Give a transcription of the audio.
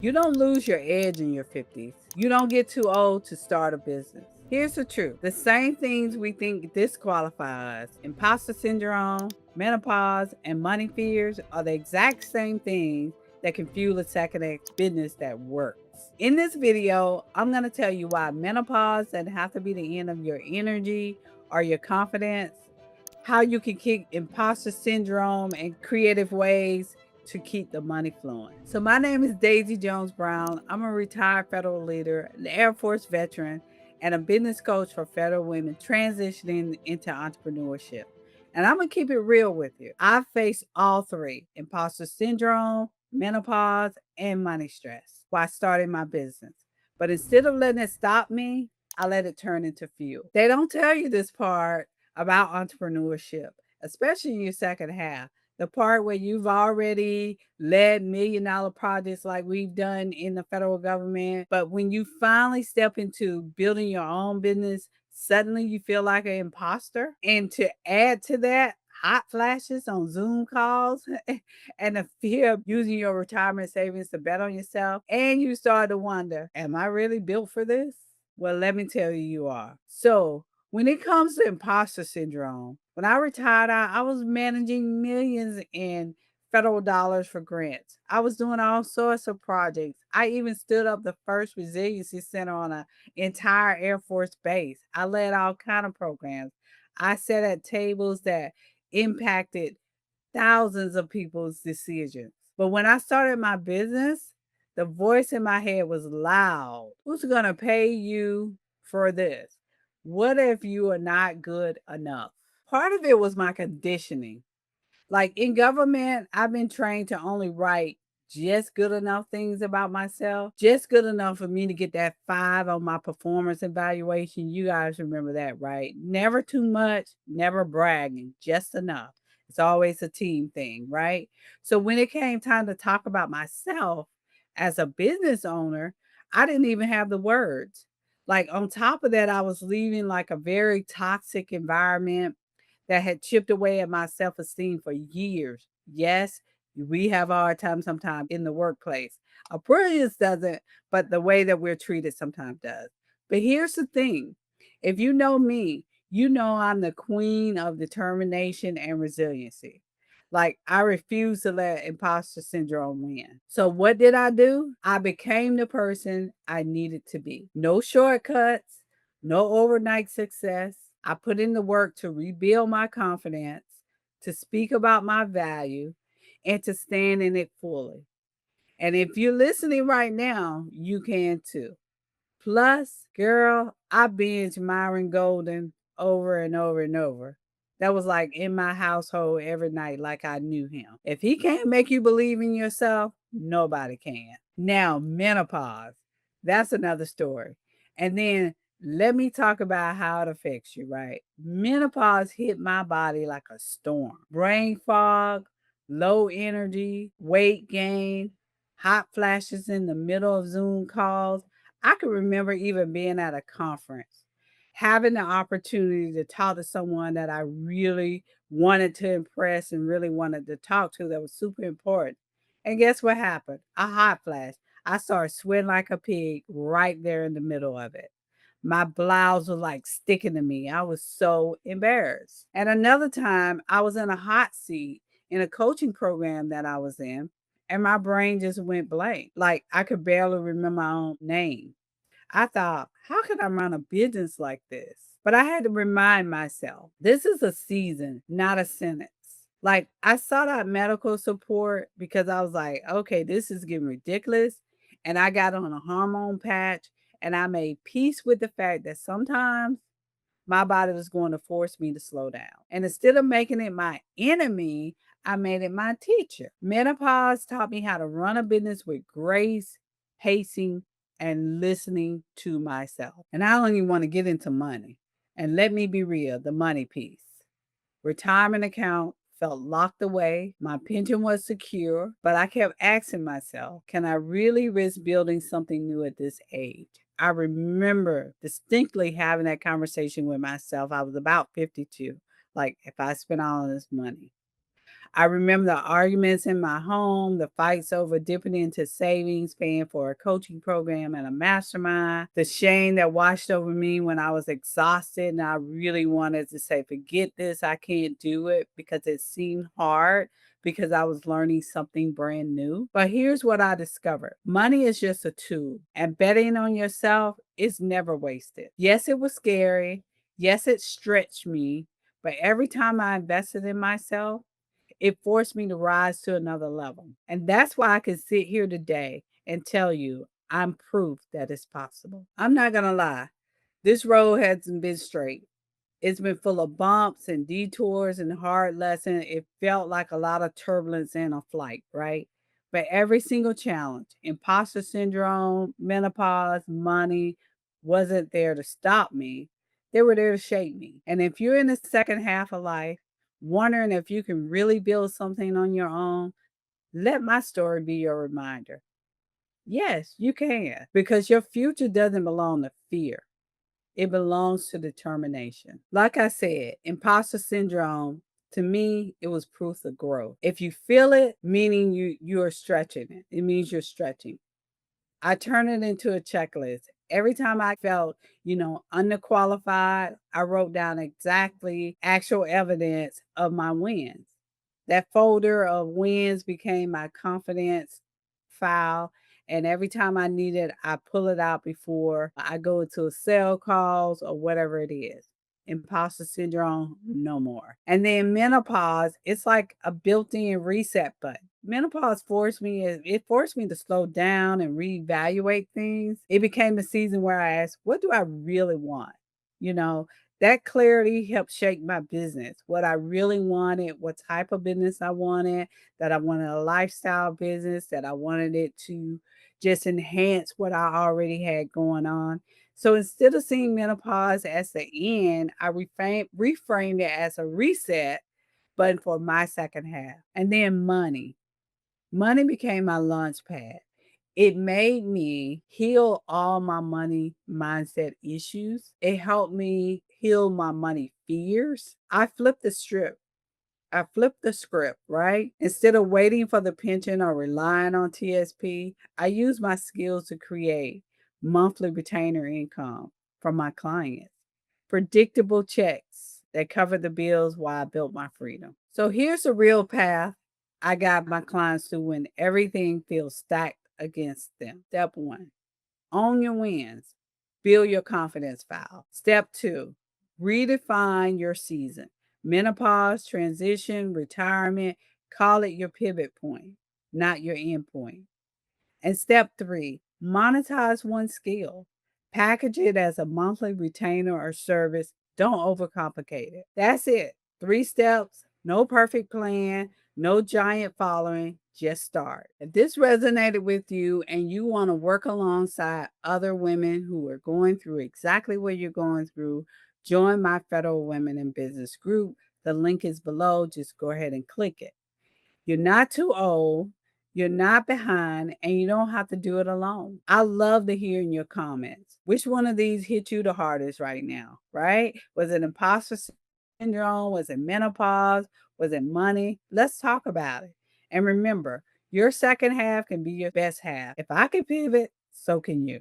You don't lose your edge in your 50s. You don't get too old to start a business. Here's the truth. The same things we think disqualify us, imposter syndrome, menopause, and money fears, are the exact same things that can fuel a second act business that works. In this video, I'm going to tell you why menopause doesn't have to be the end of your energy or your confidence, how you can kick imposter syndrome in creative ways to keep the money flowing. So my name is Daisy Jones Brown. I'm a retired federal leader, an Air Force veteran, and a business coach for federal women transitioning into entrepreneurship. And I'm going to keep it real with you. I've faced all three: imposter syndrome, menopause, and money stress while starting my business. But instead of letting it stop me, I let it turn into fuel. They don't tell you this part about entrepreneurship, especially in your second half. The part where you've already led $1 million projects like we've done in the federal government. But when you finally step into building your own business, suddenly you feel like an imposter. And to add to that, hot flashes on Zoom calls and the fear of using your retirement savings to bet on yourself. And you start to wonder, am I really built for this? Well, let me tell you, you are. So, when it comes to imposter syndrome, when I retired, I was managing millions in federal dollars for grants. I was doing all sorts of projects. I even stood up the first resiliency center on an entire Air Force base. I led all kind of programs. I sat at tables that impacted thousands of people's decisions. But when I started my business, the voice in my head was loud. Who's going to pay you for this? What if you are not good enough? Part of it was my conditioning. Like in government, I've been trained to only write just good enough things about myself, just good enough for me to get that 5 on my performance evaluation. You guys remember that, right? Never too much, never bragging, just enough. It's always a team thing, right? So when it came time to talk about myself as a business owner, I didn't even have the words. Like on top of that, I was leaving like a very toxic environment that had chipped away at my self esteem for years. Yes, we have a hard time sometimes in the workplace. Our brilliance doesn't, but the way that we're treated sometimes does. But here's the thing: if you know me, you know I'm the queen of determination and resiliency. Like, I refuse to let imposter syndrome win. So, what did I do? I became the person I needed to be. No shortcuts, no overnight success. I put in the work to rebuild my confidence, to speak about my value, and to stand in it fully. And if you're listening right now, you can too. Plus, girl, I binge Myron Golden over and over and over. That was like in my household every night, like I knew him. If he can't make you believe in yourself, nobody can. Now, menopause. That's another story. And then let me talk about how it affects you, right? Menopause hit my body like a storm. Brain fog, low energy, weight gain, hot flashes in the middle of Zoom calls. I can remember even being at a conference, having the opportunity to talk to someone that I really wanted to impress and really wanted to talk to that was super important. And guess what happened? A hot flash. I started sweating like a pig right there in the middle of it. My blouse was like sticking to me. I was so embarrassed. And another time, I was in a hot seat in a coaching program that I was in, and my brain just went blank. Like I could barely remember my own name. I thought, how can I run a business like this? But I had to remind myself, this is a season, not a sentence. Like I sought out medical support because I was like, okay, this is getting ridiculous. And I got on a hormone patch and I made peace with the fact that sometimes my body was going to force me to slow down. And instead of making it my enemy, I made it my teacher. Menopause taught me how to run a business with grace, pacing, and listening to myself. And I don't even want to get into money. And let me be real, the money piece. Retirement account felt locked away. My pension was secure, but I kept asking myself, can I really risk building something new at this age? I remember distinctly having that conversation with myself. I was about 52. Like, if I spent all of this money, I remember the arguments in my home, the fights over dipping into savings, paying for a coaching program and a mastermind, the shame that washed over me when I was exhausted and I really wanted to say, forget this, I can't do it because it seemed hard because I was learning something brand new. But here's what I discovered: money is just a tool, and betting on yourself is never wasted. Yes, it was scary. Yes, it stretched me. But every time I invested in myself, it forced me to rise to another level. And that's why I can sit here today and tell you I'm proof that it's possible. I'm not going to lie. This road hasn't been straight. It's been full of bumps and detours and hard lessons. It felt like a lot of turbulence in a flight, right? But every single challenge, imposter syndrome, menopause, money, wasn't there to stop me. They were there to shape me. And if you're in the second half of life, wondering if you can really build something on your own, let my story be your reminder. Yes, you can, because your future doesn't belong to fear. It belongs to determination. Like I said, imposter syndrome, to me, it was proof of growth. If you feel it, meaning you're stretching it. It means you're stretching. I turn it into a checklist. Every time I felt, underqualified, I wrote down exactly actual evidence of my wins. That folder of wins became my confidence file. And every time I need it, I pull it out before I go into a sale calls or whatever it is. Imposter syndrome, no more. And then menopause, it's like a built-in reset button. Menopause forced me to slow down and reevaluate things. It became the season where I asked, what do I really want? You know, that clarity helped shape my business, what I really wanted, what type of business I wanted, that I wanted a lifestyle business, that I wanted it to just enhance what I already had going on. So instead of seeing menopause as the end, I reframed it as a reset button for my second half. And then money. Money became my launch pad. It made me heal all my money mindset issues. It helped me heal my money fears. I flipped the script, right? Instead of waiting for the pension or relying on TSP, I used my skills to create monthly retainer income from my clients, predictable checks that covered the bills while I built my freedom. So here's a real path I got my clients to when everything feels stacked against them. Step one, own your wins, build your confidence file. Step two, redefine your season. Menopause, transition, retirement, call it your pivot point, not your end point. And step three, monetize one skill. Package it as a monthly retainer or service. Don't overcomplicate it. That's it. 3 steps, no perfect plan, no giant following. Just start. If this resonated with you and you want to work alongside other women who are going through exactly what you're going through, join my Federal Women in Business group. The link is below. Just go ahead and click it. You're not too old, you're not behind, and you don't have to do it alone. I love to hear in your comments which one of these hit you the hardest right now, right? Was it imposter syndrome? Was it menopause? Was it money? Let's talk about it. And remember, your second half can be your best half. If I can pivot, so can you.